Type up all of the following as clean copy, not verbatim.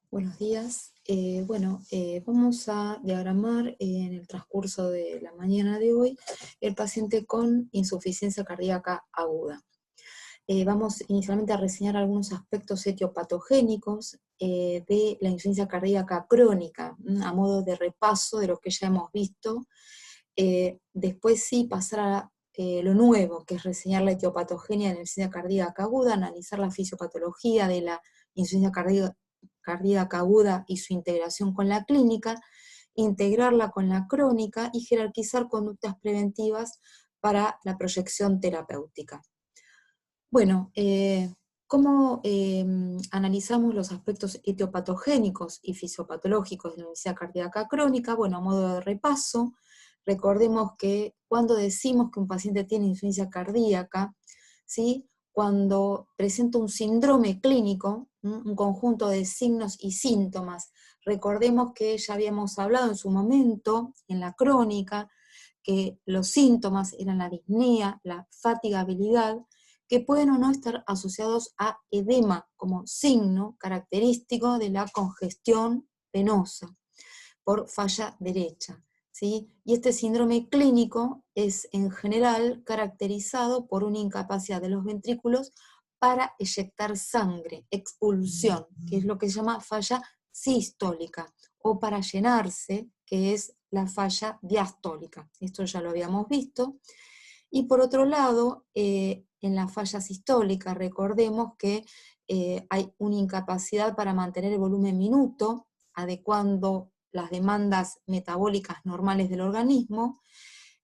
Buenos días. Vamos a diagramar en el transcurso de la mañana de hoy el paciente con insuficiencia cardíaca aguda. Vamos inicialmente a reseñar algunos aspectos etiopatogénicos de la insuficiencia cardíaca crónica, a modo de repaso de lo que ya hemos visto. Después sí pasar a lo nuevo, que es reseñar la etiopatogenia de la insuficiencia cardíaca aguda, analizar la fisiopatología de la insuficiencia cardíaca aguda y su integración con la clínica, integrarla con la crónica y jerarquizar conductas preventivas para la proyección terapéutica. Bueno, ¿cómo analizamos los aspectos etiopatogénicos y fisiopatológicos de la insuficiencia cardíaca crónica? Bueno, a modo de repaso, recordemos que cuando decimos que un paciente tiene insuficiencia cardíaca, ¿sí? Cuando presenta un síndrome clínico, un conjunto de signos y síntomas, recordemos que ya habíamos hablado en su momento, en la crónica, que los síntomas eran la disnea, la fatigabilidad, que pueden o no estar asociados a edema como signo característico de la congestión venosa por falla derecha, ¿sí? Y este síndrome clínico es en general caracterizado por una incapacidad de los ventrículos para eyectar sangre, expulsión, que es lo que se llama falla sistólica, o para llenarse, que es la falla diastólica. Esto ya lo habíamos visto. Y por otro lado, en la falla sistólica, recordemos que hay una incapacidad para mantener el volumen minuto, adecuando las demandas metabólicas normales del organismo,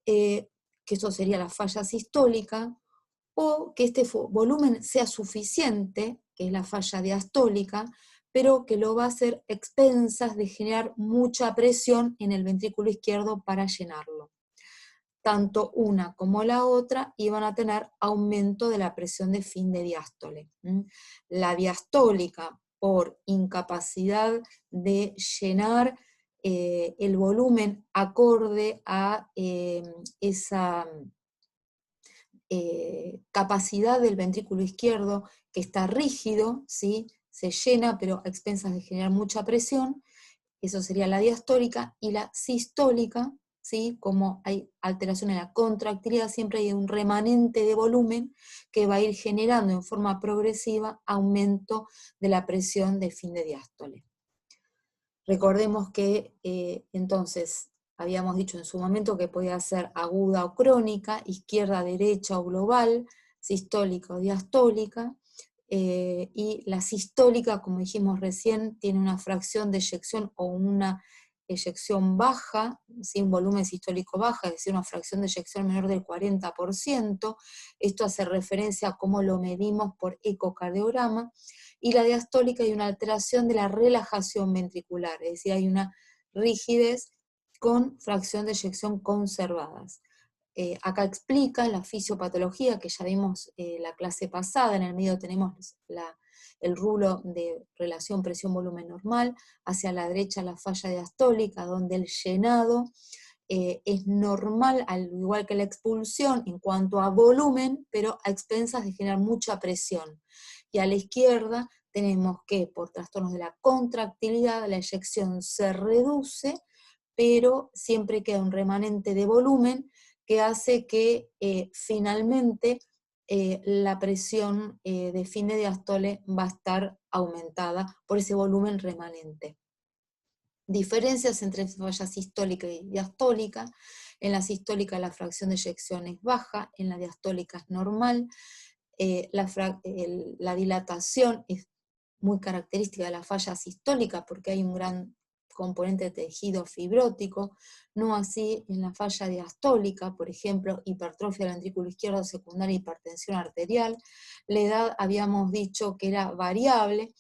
que eso sería la falla sistólica, o que este volumen sea suficiente, que es la falla diastólica, pero que lo va a hacer a expensas de generar mucha presión en el ventrículo izquierdo para llenarlo. Tanto una como la otra iban a tener aumento de la presión de fin de diástole. La diastólica, por incapacidad de llenar el volumen acorde a esa capacidad del ventrículo izquierdo que está rígido, ¿sí? Se llena pero a expensas de generar mucha presión. Eso sería la diastólica. Y la sistólica, ¿sí? Como hay alteración en la contractilidad, siempre hay un remanente de volumen que va a ir generando en forma progresiva aumento de la presión de fin de diástole. Recordemos que entonces habíamos dicho en su momento que podía ser aguda o crónica, izquierda, derecha o global, sistólica o diastólica, y la sistólica, como dijimos recién, tiene una fracción de eyección o una eyección baja, ¿sí? Un volumen sistólico baja, es decir, una fracción de eyección menor del 40%. Esto hace referencia a cómo lo medimos por ecocardiograma. Y la diastólica hay una alteración de la relajación ventricular, es decir, hay una rigidez con fracción de eyección conservadas. Acá explica la fisiopatología que ya vimos la clase pasada. En el medio tenemos el rulo de relación presión-volumen normal, hacia la derecha la falla diastólica, donde el llenado es normal, al igual que la expulsión, en cuanto a volumen, pero a expensas de generar mucha presión. Y a la izquierda tenemos que, por trastornos de la contractilidad, la eyección se reduce, pero siempre queda un remanente de volumen que hace que finalmente la presión de fin de diástole va a estar aumentada por ese volumen remanente. Diferencias entre falla sistólica y diastólica. En la sistólica la fracción de eyección es baja, en la diastólica es normal. La dilatación es muy característica de la falla sistólica porque hay un gran componente de tejido fibrótico, no así en la falla diastólica, por ejemplo, hipertrofia del ventrículo izquierdo secundaria, hipertensión arterial. La edad habíamos dicho que era variable,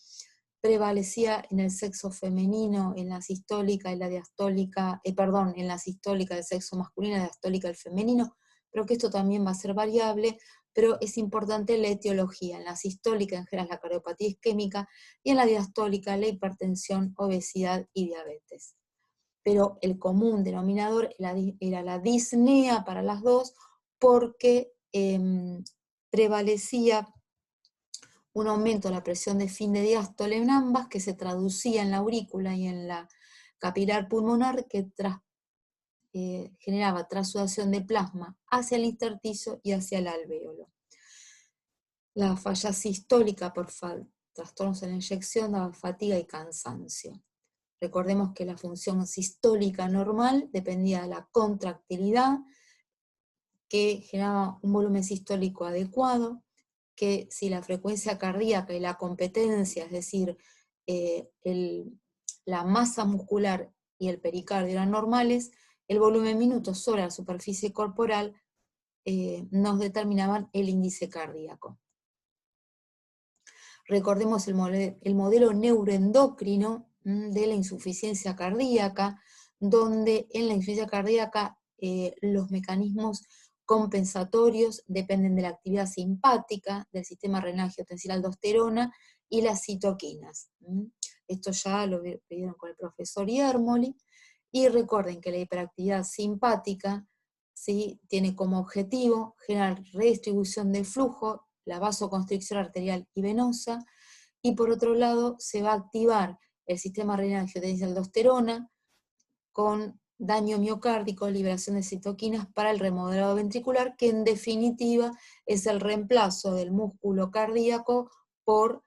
prevalecía en el sexo femenino, en la sistólica y la diastólica, en la sistólica del sexo masculino y la diastólica del femenino, pero que esto también va a ser variable, pero es importante la etiología. En la sistólica en general la cardiopatía isquémica y en la diastólica la hipertensión, obesidad y diabetes. Pero el común denominador era la disnea para las dos, porque prevalecía un aumento de la presión de fin de diástole en ambas, que se traducía en la aurícula y en la capilar pulmonar, que generaba trasudación de plasma hacia el intersticio y hacia el alvéolo. La falla sistólica por trastornos en la inyección daba fatiga y cansancio. Recordemos que la función sistólica normal dependía de la contractilidad, que generaba un volumen sistólico adecuado, que si la frecuencia cardíaca y la competencia, es decir, la masa muscular y el pericardio eran normales, el volumen minuto sobre la superficie corporal nos determinaban el índice cardíaco. Recordemos el modelo neuroendocrino de la insuficiencia cardíaca, donde en la insuficiencia cardíaca los mecanismos compensatorios dependen de la actividad simpática, del sistema renal-angiotensina-aldosterona y las citoquinas. Esto ya lo vieron con el profesor Yermoli. Y recuerden que la hiperactividad simpática, ¿sí?, tiene como objetivo generar redistribución del flujo, la vasoconstricción arterial y venosa, y por otro lado se va a activar el sistema renal-angiotensina-aldosterona con daño miocárdico, liberación de citoquinas para el remodelado ventricular, que en definitiva es el reemplazo del músculo cardíaco por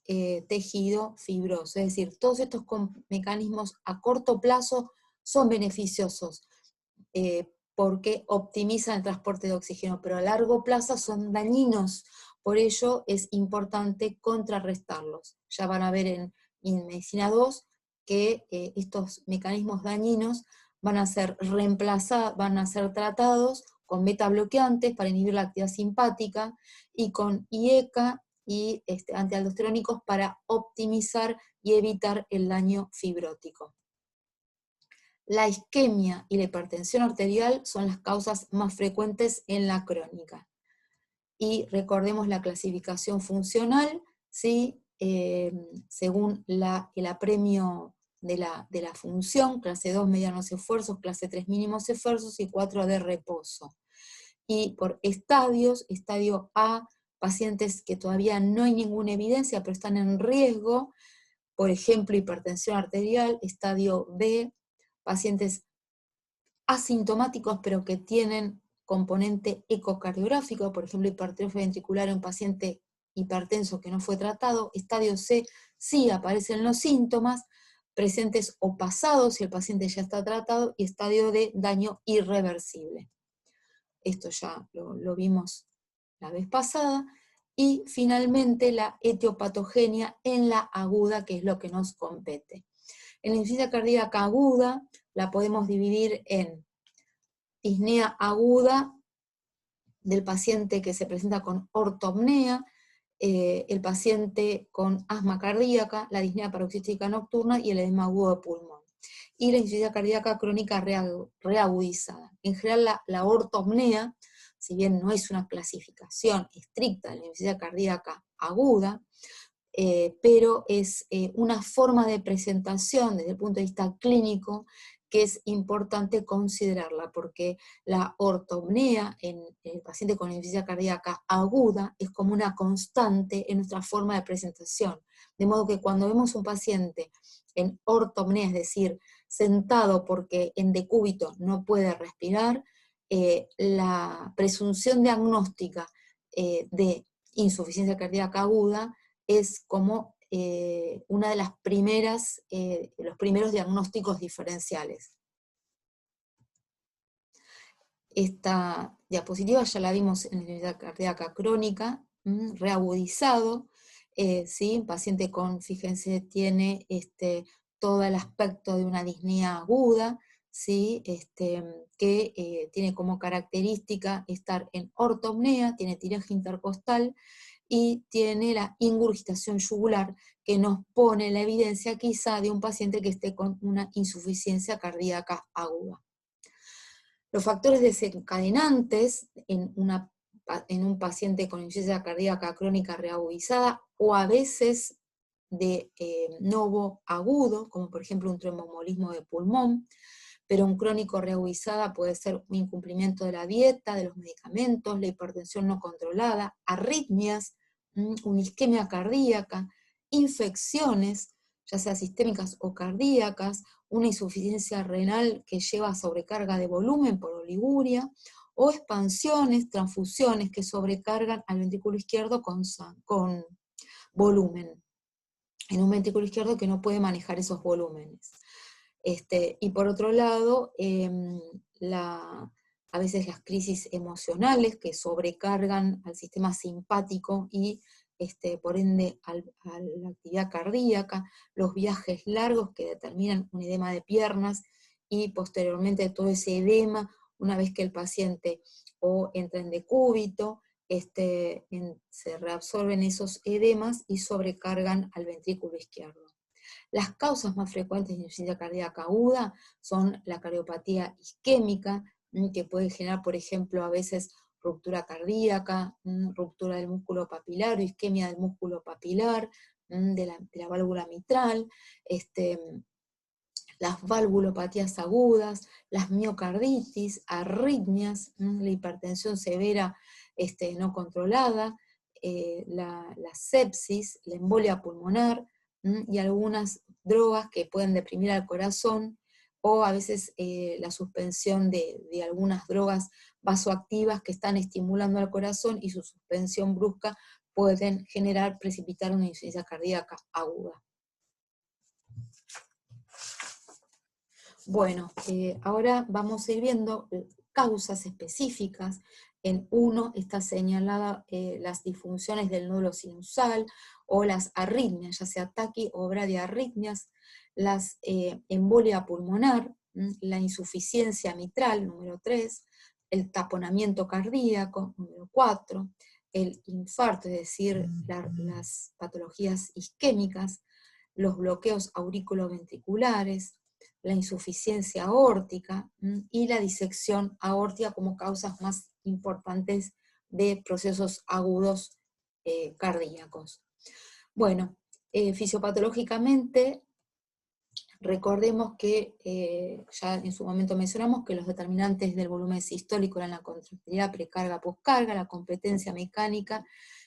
tejido fibroso. Es decir, todos estos mecanismos a corto plazo son beneficiosos porque optimizan el transporte de oxígeno, pero a largo plazo son dañinos. Por ello es importante contrarrestarlos. Ya van a ver en Medicina 2 que estos mecanismos dañinos van a ser reemplazados, van a ser tratados con beta bloqueantes para inhibir la actividad simpática y con IECA y antialdosterónicos para optimizar y evitar el daño fibrótico. La isquemia y la hipertensión arterial son las causas más frecuentes en la crónica. Y recordemos la clasificación funcional, ¿sí? Según el apremio de la función, clase 2 medianos esfuerzos, clase 3 mínimos esfuerzos y 4 de reposo. Y por estadios, estadio A, pacientes que todavía no hay ninguna evidencia, pero están en riesgo, por ejemplo, hipertensión arterial, estadio B, pacientes asintomáticos pero que tienen componente ecocardiográfico, por ejemplo, hipertrofia ventricular en un paciente hipertenso que no fue tratado. Estadio C, sí aparecen los síntomas, presentes o pasados si el paciente ya está tratado, y estadio D, daño irreversible. Esto ya lo vimos la vez pasada. Y finalmente la etiopatogenia en la aguda, que es lo que nos compete. En la insuficiencia cardíaca aguda la podemos dividir en disnea aguda del paciente que se presenta con ortopnea, el paciente con asma cardíaca, la disnea paroxística nocturna y el edema agudo de pulmón. Y la insuficiencia cardíaca crónica reagudizada. En general la ortopnea, si bien no es una clasificación estricta de la insuficiencia cardíaca aguda, pero es una forma de presentación desde el punto de vista clínico que es importante considerarla, porque la ortopnea en el paciente con insuficiencia cardíaca aguda es como una constante en nuestra forma de presentación. De modo que cuando vemos un paciente en ortopnea, es decir, sentado porque en decúbito no puede respirar, la presunción diagnóstica de insuficiencia cardíaca aguda es como una de las primeras, los primeros diagnósticos diferenciales. Esta diapositiva ya la vimos en la insuficiencia cardíaca crónica, reagudizado, ¿sí? Un paciente con, fíjense, tiene todo el aspecto de una disnea aguda, ¿sí? Que tiene como característica estar en ortopnea, tiene tiraje intercostal, y tiene la ingurgitación yugular, que nos pone la evidencia quizá de un paciente que esté con una insuficiencia cardíaca aguda. Los factores desencadenantes en un paciente con insuficiencia cardíaca crónica reagudizada, o a veces de novo agudo, como por ejemplo un tromboembolismo de pulmón, pero un crónico reagudizada puede ser un incumplimiento de la dieta, de los medicamentos, la hipertensión no controlada, arritmias, una isquemia cardíaca, infecciones, ya sea sistémicas o cardíacas, una insuficiencia renal que lleva a sobrecarga de volumen por oliguria, o expansiones, transfusiones que sobrecargan al ventrículo izquierdo con volumen, en un ventrículo izquierdo que no puede manejar esos volúmenes. Y por otro lado, a veces las crisis emocionales que sobrecargan al sistema simpático y por ende a la actividad cardíaca, los viajes largos que determinan un edema de piernas y posteriormente todo ese edema, una vez que el paciente o entra en decúbito, se reabsorben esos edemas y sobrecargan al ventrículo izquierdo. Las causas más frecuentes de insuficiencia cardíaca aguda son la cardiopatía isquémica, que puede generar, por ejemplo, a veces ruptura cardíaca, ruptura del músculo papilar o isquemia del músculo papilar, de la válvula mitral, las valvulopatías agudas, las miocarditis, arritmias, la hipertensión severa no controlada, la sepsis, la embolia pulmonar, y algunas drogas que pueden deprimir al corazón, o a veces la suspensión de algunas drogas vasoactivas que están estimulando al corazón y su suspensión brusca pueden precipitar una insuficiencia cardíaca aguda. Bueno, ahora vamos a ir viendo causas específicas. En uno está señalada las disfunciones del nódulo sinusal o las arritmias, ya sea taqui o bradiarritmias, las embolia pulmonar, la insuficiencia mitral, número 3, el taponamiento cardíaco, número 4, el infarto, es decir, las patologías isquémicas, los bloqueos aurículo-ventriculares, la insuficiencia aórtica y la disección aórtica como causas más importantes de procesos agudos cardíacos. Bueno, fisiopatológicamente, recordemos que ya en su momento mencionamos que los determinantes del volumen sistólico eran la contractilidad precarga, poscarga, la competencia mecánica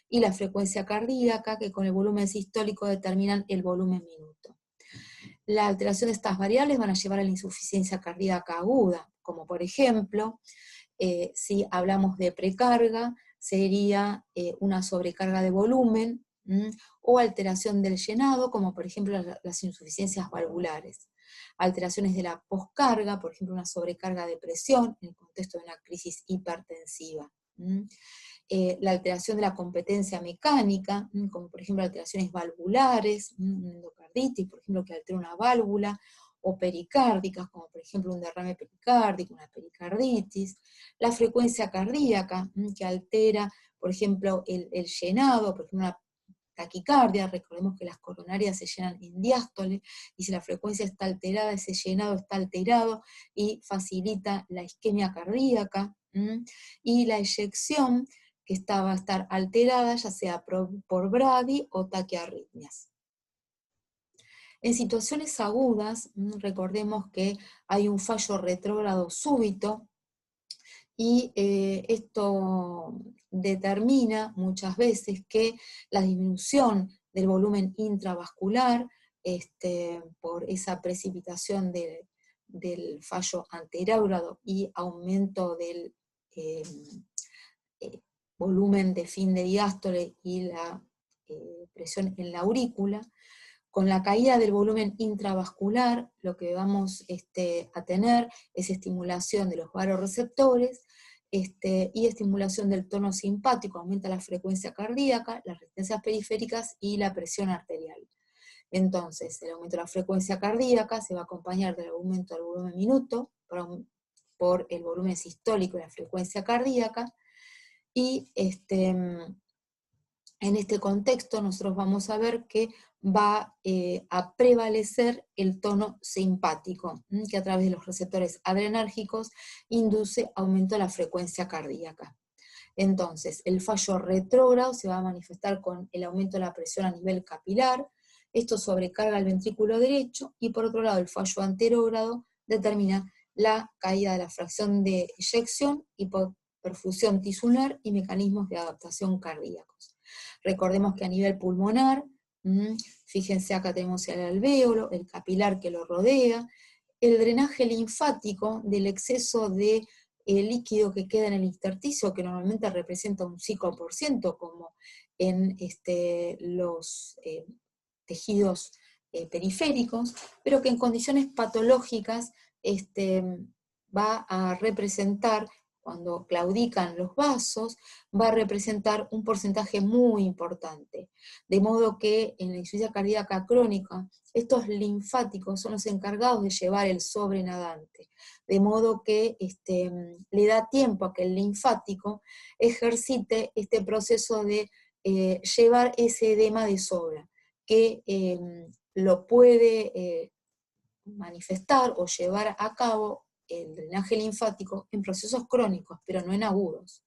y la frecuencia cardíaca, que con el volumen sistólico determinan el volumen minuto. La alteración de estas variables van a llevar a la insuficiencia cardíaca aguda, como por ejemplo, si hablamos de precarga, sería una sobrecarga de volumen, o alteración del llenado, como por ejemplo las insuficiencias valvulares. Alteraciones de la poscarga, por ejemplo una sobrecarga de presión en el contexto de una crisis hipertensiva. La alteración de la competencia mecánica, como por ejemplo alteraciones valvulares, una endocarditis, por ejemplo, que altera una válvula, o pericárdicas, como por ejemplo un derrame pericárdico, una pericarditis, la frecuencia cardíaca, que altera, por ejemplo, el llenado, por ejemplo, una taquicardia. Recordemos que las coronarias se llenan en diástole, y si la frecuencia está alterada, ese llenado está alterado y facilita la isquemia cardíaca, y la eyección, que va a estar alterada, ya sea por bradi o taquiarritmias. En situaciones agudas, recordemos que hay un fallo retrógrado súbito, y esto determina muchas veces que la disminución del volumen intravascular, por esa precipitación del fallo anterógrado y aumento del volumen de fin de diástole y la presión en la aurícula, con la caída del volumen intravascular, lo que vamos a tener es estimulación de los vasoreceptores, y estimulación del tono simpático, aumenta la frecuencia cardíaca, las resistencias periféricas y la presión arterial. Entonces, el aumento de la frecuencia cardíaca se va a acompañar del aumento del volumen minuto por el volumen sistólico y la frecuencia cardíaca, y en este contexto nosotros vamos a ver que va a prevalecer el tono simpático, que a través de los receptores adrenérgicos induce aumento de la frecuencia cardíaca. Entonces, el fallo retrógrado se va a manifestar con el aumento de la presión a nivel capilar, esto sobrecarga el ventrículo derecho, y por otro lado el fallo anterógrado determina la caída de la fracción de eyección, hipoperfusión tisular y mecanismos de adaptación cardíacos. Recordemos que a nivel pulmonar, fíjense acá tenemos el alvéolo, el capilar que lo rodea, el drenaje linfático del exceso de líquido que queda en el intersticio, que normalmente representa un 5%, como en los tejidos periféricos, pero que en condiciones patológicas va a representar, cuando claudican los vasos, va a representar un porcentaje muy importante. De modo que en la insuficiencia cardíaca crónica, estos linfáticos son los encargados de llevar el sobrenadante. De modo que le da tiempo a que el linfático ejercite este proceso de llevar ese edema de sobra, que lo puede manifestar o llevar a cabo el drenaje linfático en procesos crónicos, pero no en agudos,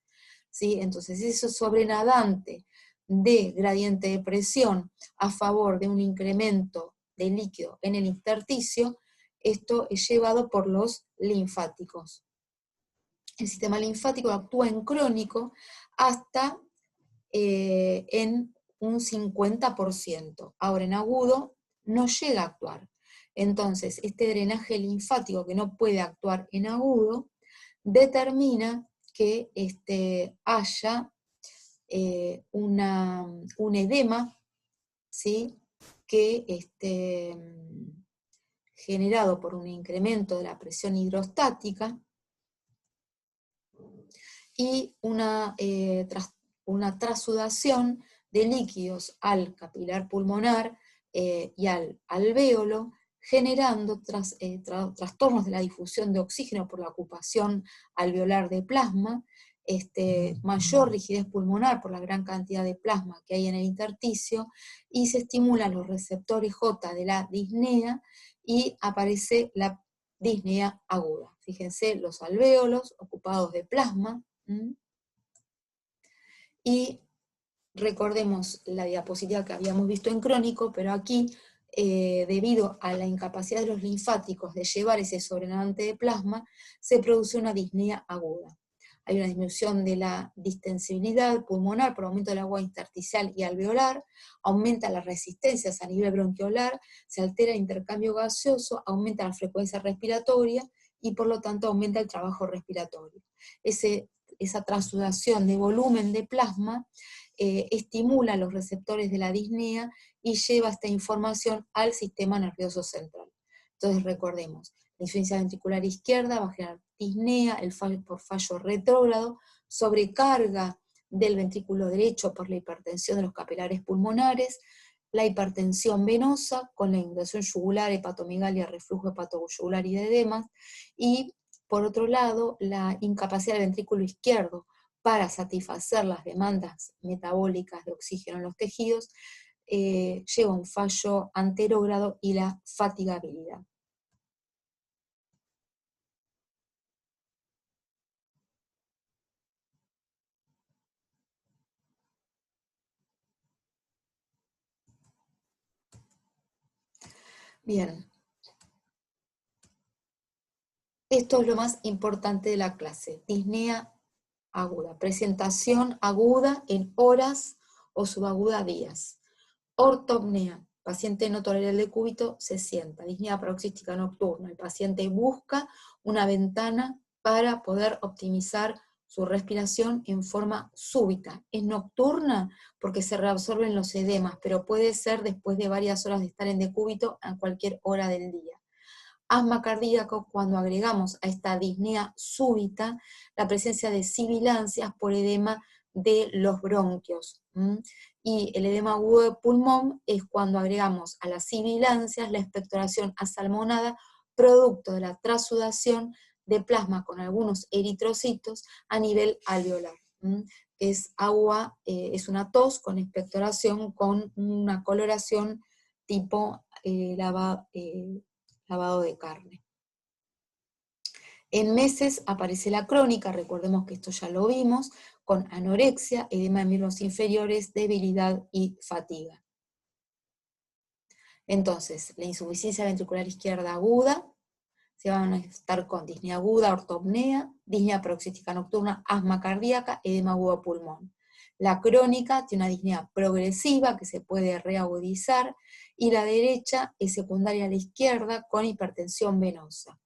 ¿sí? Entonces ese sobrenadante de gradiente de presión a favor de un incremento de líquido en el intersticio, esto es llevado por los linfáticos. El sistema linfático actúa en crónico hasta en un 50%. Ahora en agudo no llega a actuar. Entonces, este drenaje linfático que no puede actuar en agudo determina que haya un edema, ¿sí? Que generado por un incremento de la presión hidrostática y una trasudación de líquidos al capilar pulmonar y al alvéolo, generando trastornos de la difusión de oxígeno por la ocupación alveolar de plasma, mayor rigidez pulmonar por la gran cantidad de plasma que hay en el intersticio, y se estimulan los receptores J de la disnea y aparece la disnea aguda. Fíjense los alvéolos ocupados de plasma, y recordemos la diapositiva que habíamos visto en crónico, pero aquí, debido a la incapacidad de los linfáticos de llevar ese sobrenadante de plasma, se produce una disnea aguda. Hay una disminución de la distensibilidad pulmonar por aumento del agua intersticial y alveolar, aumenta las resistencias a nivel bronquiolar, se altera el intercambio gaseoso, aumenta la frecuencia respiratoria y por lo tanto aumenta el trabajo respiratorio. Esa trasudación de volumen de plasma estimula los receptores de la disnea y lleva esta información al sistema nervioso central. Entonces recordemos, la insuficiencia ventricular izquierda va a generar disnea, el fallo por fallo retrógrado, sobrecarga del ventrículo derecho por la hipertensión de los capilares pulmonares, la hipertensión venosa con la inundación yugular, hepatomegalia, reflujo hepatoyugular y de edemas, y por otro lado, la incapacidad del ventrículo izquierdo para satisfacer las demandas metabólicas de oxígeno en los tejidos, lleva a un fallo anterógrado y la fatigabilidad. Bien. Esto es lo más importante de la clase, disnea aguda, presentación aguda en horas o subaguda días. Ortopnea, paciente no tolera el decúbito, se sienta. Disnea paroxística nocturna, el paciente busca una ventana para poder optimizar su respiración en forma súbita. Es nocturna porque se reabsorben los edemas, pero puede ser después de varias horas de estar en decúbito a cualquier hora del día. Asma cardíaco cuando agregamos a esta disnea súbita la presencia de sibilancias por edema de los bronquios. Y el edema agudo de pulmón es cuando agregamos a las sibilancias la expectoración asalmonada, producto de la trasudación de plasma con algunos eritrocitos a nivel alveolar. Es agua, es una tos con expectoración con una coloración tipo lavado de carne. En meses aparece la crónica, recordemos que esto ya lo vimos, con anorexia, edema de miembros inferiores, debilidad y fatiga. Entonces, la insuficiencia ventricular izquierda aguda, se van a estar con disnea aguda, ortopnea, disnea paroxística nocturna, asma cardíaca, edema agudo pulmón. La crónica tiene una disnea progresiva que se puede reagudizar, y la derecha es secundaria a la izquierda con hipertensión venosa.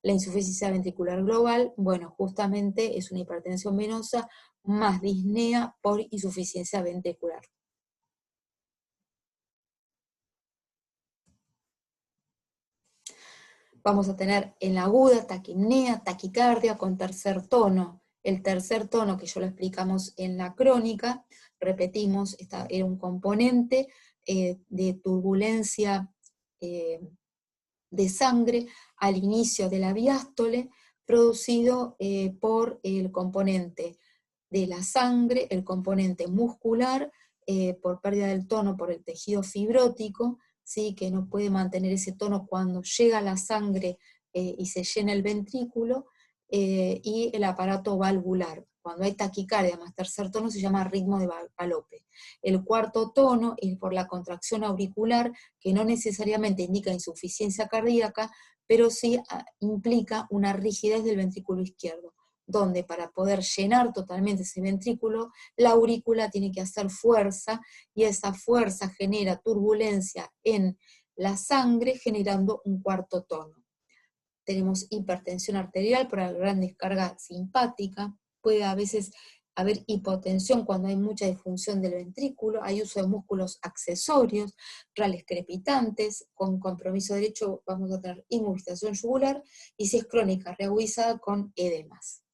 La insuficiencia ventricular global, bueno, justamente es una hipertensión venosa más disnea por insuficiencia ventricular. Vamos a tener en la aguda taquipnea, taquicardia con tercer tono. El tercer tono, que ya lo explicamos en la crónica, repetimos, era un componente de turbulencia de sangre al inicio de la diástole, producido por el componente de la sangre, el componente muscular, por pérdida del tono por el tejido fibrótico, ¿sí? Que no puede mantener ese tono cuando llega la sangre y se llena el ventrículo, y el aparato valvular. Cuando hay taquicardia más tercer tono se llama ritmo de galope. El cuarto tono es por la contracción auricular, que no necesariamente indica insuficiencia cardíaca, pero sí implica una rigidez del ventrículo izquierdo, donde para poder llenar totalmente ese ventrículo, la aurícula tiene que hacer fuerza, y esa fuerza genera turbulencia en la sangre, generando un cuarto tono. Tenemos hipertensión arterial por la gran descarga simpática, puede a veces haber hipotensión cuando hay mucha disfunción del ventrículo, hay uso de músculos accesorios, rales crepitantes, con compromiso derecho vamos a tener ingurgitación yugular, y si es crónica reagudizada con edemas.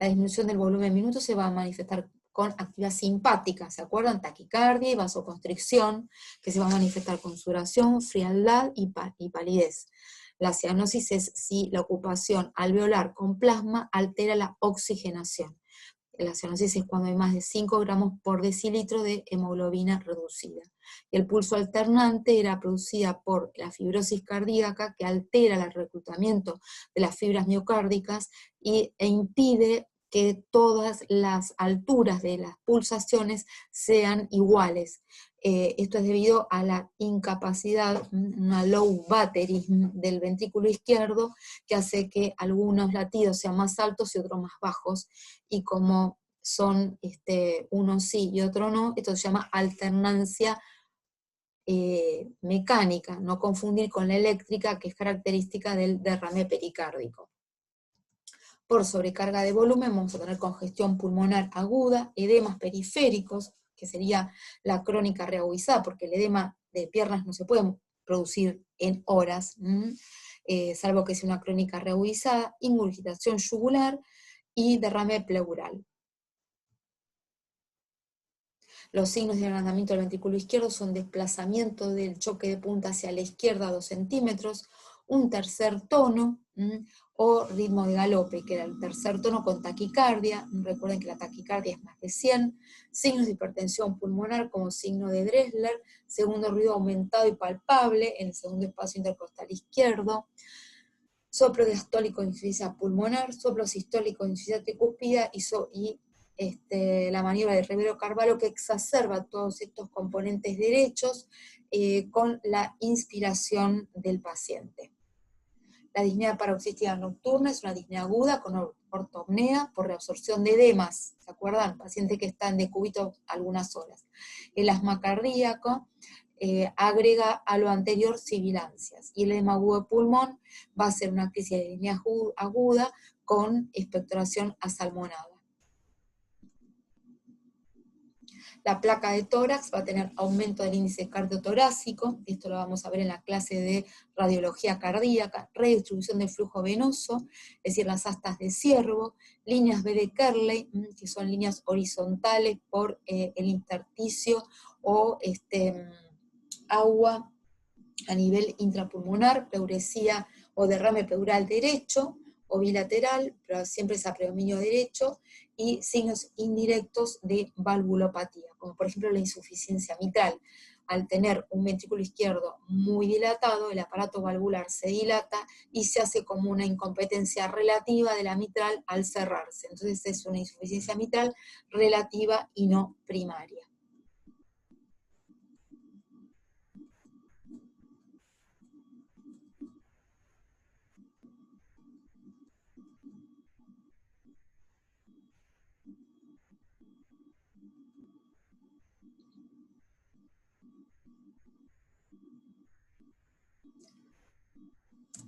La disminución del volumen minuto se va a manifestar con actividad simpática, ¿se acuerdan? Taquicardia y vasoconstricción, que se va a manifestar con sudoración, frialdad y palidez. La cianosis es si la ocupación alveolar con plasma altera la oxigenación. La cianosis es cuando hay más de 5 gramos por decilitro de hemoglobina reducida. Y el pulso alternante era producida por la fibrosis cardíaca, que altera el reclutamiento de las fibras miocárdicas e impide que todas las alturas de las pulsaciones sean iguales. Esto es debido a la incapacidad, una low battery del ventrículo izquierdo, que hace que algunos latidos sean más altos y otros más bajos, y como son uno sí y otro no, esto se llama alternancia mecánica, no confundir con la eléctrica, que es característica del derrame pericárdico. Por sobrecarga de volumen vamos a tener congestión pulmonar aguda, edemas periféricos, que sería la crónica reagudizada, porque el edema de piernas no se puede producir en horas, salvo que sea una crónica reagudizada, ingurgitación yugular y derrame pleural. Los signos de agrandamiento del ventrículo izquierdo son desplazamiento del choque de punta hacia la izquierda 2 centímetros, un tercer tono, o ritmo de galope, que era el tercer tono con taquicardia. Recuerden que la taquicardia es más de 100, signos de hipertensión pulmonar como signo de Dressler, segundo ruido aumentado y palpable en el segundo espacio intercostal izquierdo, soplo diastólico de insuficiencia pulmonar, soplo sistólico de insuficiencia tricúspida y la maniobra de Rivero-Carvalho, que exacerba todos estos componentes derechos con la inspiración del paciente. La disnea paroxística nocturna es una disnea aguda con ortopnea por reabsorción de edemas, ¿se acuerdan? Paciente que está en decúbito algunas horas. El asma cardíaco agrega a lo anterior sibilancias, y el edema agudo de pulmón va a ser una crisis de disnea aguda con expectoración asalmonada. La placa de tórax va a tener aumento del índice cardiotorácico, esto lo vamos a ver en la clase de radiología cardíaca, redistribución del flujo venoso, es decir, las astas de ciervo, líneas B de Kerley, que son líneas horizontales por el intersticio o agua a nivel intrapulmonar, pleuresía o derrame pleural derecho o bilateral, pero siempre es a predominio derecho, y signos indirectos de valvulopatía, como por ejemplo la insuficiencia mitral. Al tener un ventrículo izquierdo muy dilatado, el aparato valvular se dilata y se hace como una incompetencia relativa de la mitral al cerrarse. Entonces es una insuficiencia mitral relativa y no primaria.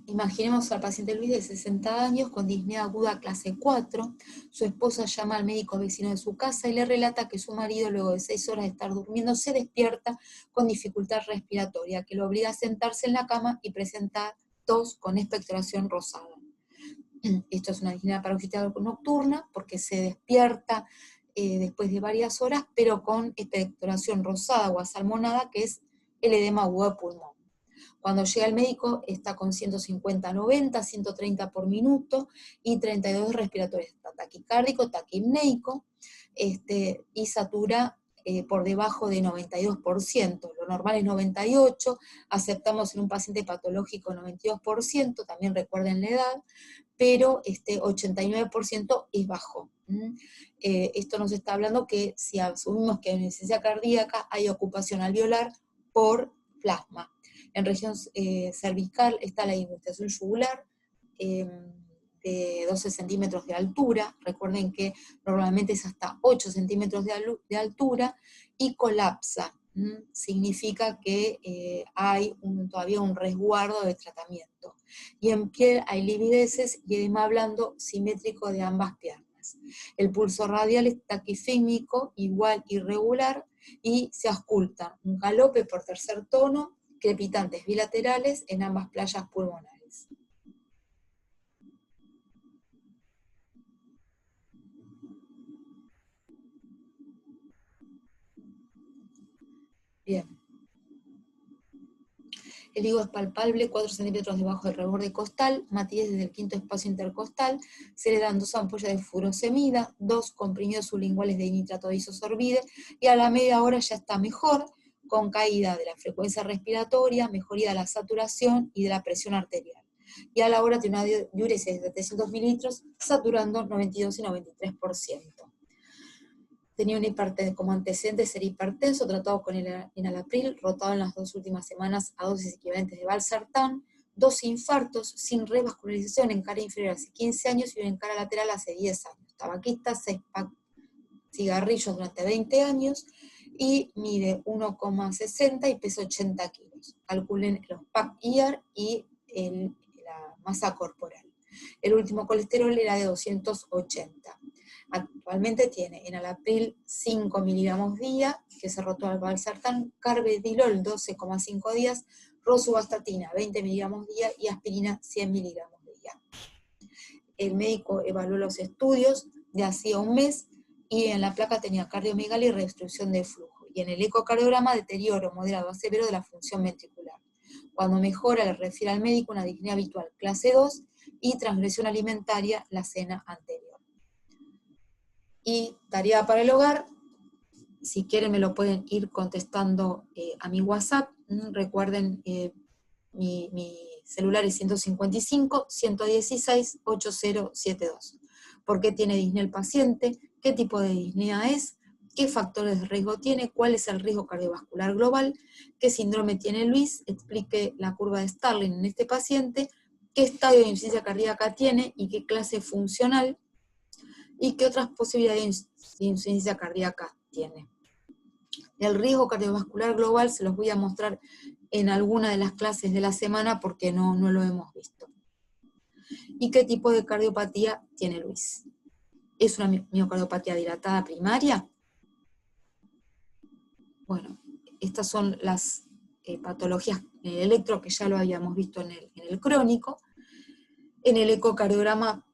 Imaginemos al paciente Luis de 60 años con disnea aguda clase 4. Su esposa llama al médico vecino de su casa y le relata que su marido, luego de 6 horas de estar durmiendo, se despierta con dificultad respiratoria, que lo obliga a sentarse en la cama y presentar tos con expectoración rosada. Esto es una disnea paroxística nocturna porque se despierta después de varias horas, pero con expectoración rosada o asalmonada, que es el edema agudo de pulmón. Cuando llega el médico está con 150-90, 130 por minuto y 32 respiratorios. Está taquicárdico, taquipneico, y satura por debajo de 92%. Lo normal es 98%, aceptamos en un paciente patológico 92%, también recuerden la edad, pero 89% es bajo. Esto nos está hablando que si asumimos que en insuficiencia cardíaca hay ocupación alveolar por plasma. En región cervical está la incrustación yugular de 12 centímetros de altura. Recuerden que normalmente es hasta 8 centímetros de altura y colapsa. Significa que hay todavía un resguardo de tratamiento. Y en piel hay livideces y edema blando simétrico de ambas piernas. El pulso radial es taquifémico, igual irregular, y se ausculta un galope por tercer tono, crepitantes bilaterales en ambas playas pulmonares. Bien. El higo es palpable, 4 centímetros debajo del reborde costal, matidez desde el quinto espacio intercostal, se le dan 2 ampollas de furosemida, 2 comprimidos sublinguales de nitrato de isosorbide, y a la media hora ya está mejor, con caída de la frecuencia respiratoria, mejoría de la saturación y de la presión arterial. Y a la hora tiene una diuresis de 700 mililitros, saturando 92 y 93%. Tenía como antecedente ser hipertenso, tratado con enalapril, rotado en las 2 últimas semanas a dosis equivalentes de valsartán, 2 infartos sin revascularización en cara inferior hace 15 años y en cara lateral hace 10 años. Tabaquista, 6 cigarrillos durante 20 años y mide 1,60 y pesa 80 kilos. Calculen los PAC-IAR y la masa corporal. El último colesterol era de 280. Actualmente tiene enalapril 5 miligramos día, que se rotó al valsartán, carvedilol 12,5 días, rosuvastatina 20 miligramos día y aspirina 100 miligramos día. El médico evaluó los estudios de hacía un mes y en la placa tenía cardiomegalia y restricción de flujo. Y en el ecocardiograma deterioro moderado a severo de la función ventricular. Cuando mejora le refiere al médico una disnea habitual clase 2 y transgresión alimentaria la cena anterior. Y tarea para el hogar, si quieren me lo pueden ir contestando a mi WhatsApp. Recuerden, mi celular es 155-116-8072. ¿Por qué tiene disnea el paciente? ¿Qué tipo de disnea es? ¿Qué factores de riesgo tiene? ¿Cuál es el riesgo cardiovascular global? ¿Qué síndrome tiene Luis? Explique la curva de Starling en este paciente. ¿Qué estadio de insuficiencia cardíaca tiene? ¿Y qué clase funcional? ¿Y qué otras posibilidades de insuficiencia cardíaca tiene? El riesgo cardiovascular global se los voy a mostrar en alguna de las clases de la semana porque no lo hemos visto. ¿Y qué tipo de cardiopatía tiene Luis? ¿Es una miocardiopatía dilatada primaria? Bueno, estas son las patologías en el electro que ya lo habíamos visto en el crónico. En el ecocardiograma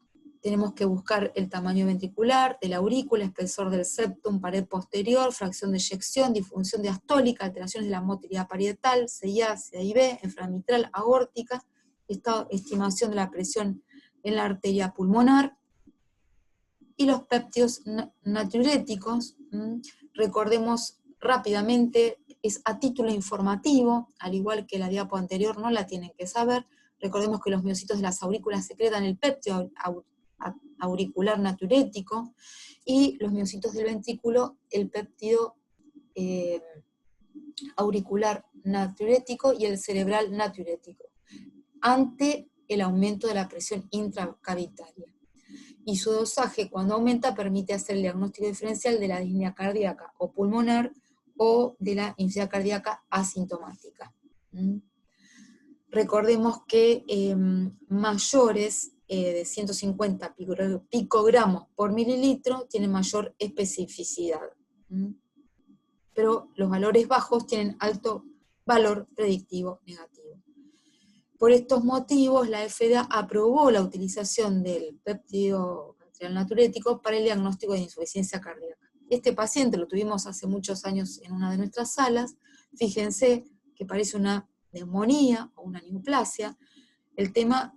tenemos que buscar el tamaño ventricular, de la aurícula, espesor del septum, pared posterior, fracción de eyección, disfunción diastólica, alteraciones de la motilidad parietal, CIA, CIB, enfermedad mitral, aórtica, estimación de la presión en la arteria pulmonar, y los péptidos natriuréticos, recordemos rápidamente, es a título informativo, al igual que la diapo anterior, no la tienen que saber. Recordemos que los miocitos de las aurículas secretan el péptido auricular natriurético, y los miocitos del ventrículo el péptido auricular natriurético y el cerebral natriurético, ante el aumento de la presión intracavitaria. Y su dosaje, cuando aumenta, permite hacer el diagnóstico diferencial de la disnea cardíaca o pulmonar o de la insuficiencia cardíaca asintomática. recordemos que mayores de 150 picogramos por mililitro tienen mayor especificidad. Pero los valores bajos tienen alto valor predictivo negativo. Por estos motivos, la FDA aprobó la utilización del péptido natriurético para el diagnóstico de insuficiencia cardíaca. Este paciente lo tuvimos hace muchos años en una de nuestras salas. Fíjense que parece una neumonía o una neoplasia. El tema,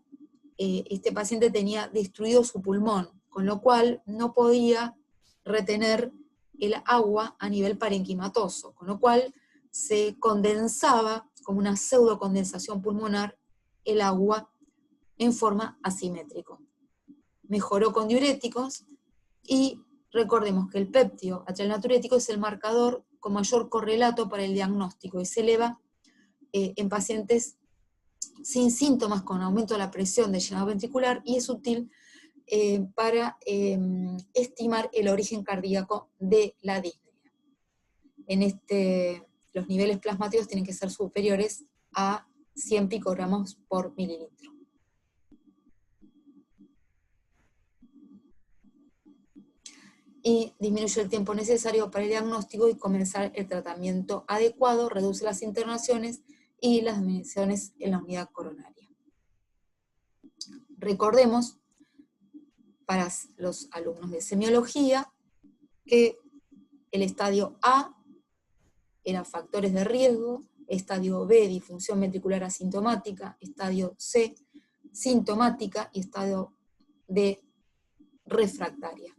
este paciente tenía destruido su pulmón, con lo cual no podía retener el agua a nivel parenquimatoso, con lo cual se condensaba como una pseudocondensación pulmonar el agua en forma asimétrica. Mejoró con diuréticos y recordemos que el péptido natriurético es el marcador con mayor correlato para el diagnóstico y se eleva en pacientes sin síntomas con aumento de la presión de llenado ventricular y es útil para estimar el origen cardíaco de la disnea. Los niveles plasmáticos tienen que ser superiores a 100 picogramos por mililitro. Y disminuye el tiempo necesario para el diagnóstico y comenzar el tratamiento adecuado, reduce las internaciones y las admisiones en la unidad coronaria. Recordemos, para los alumnos de semiología, que el estadio A era factores de riesgo, estadio B, disfunción ventricular asintomática, estadio C, sintomática, y estadio D, refractaria.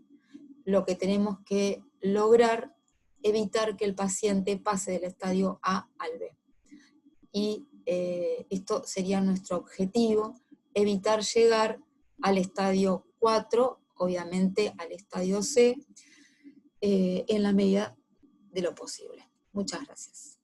Lo que tenemos que lograr, evitar que el paciente pase del estadio A al B. Y esto sería nuestro objetivo, evitar llegar al estadio 4, obviamente al estadio C, en la medida de lo posible. Muchas gracias.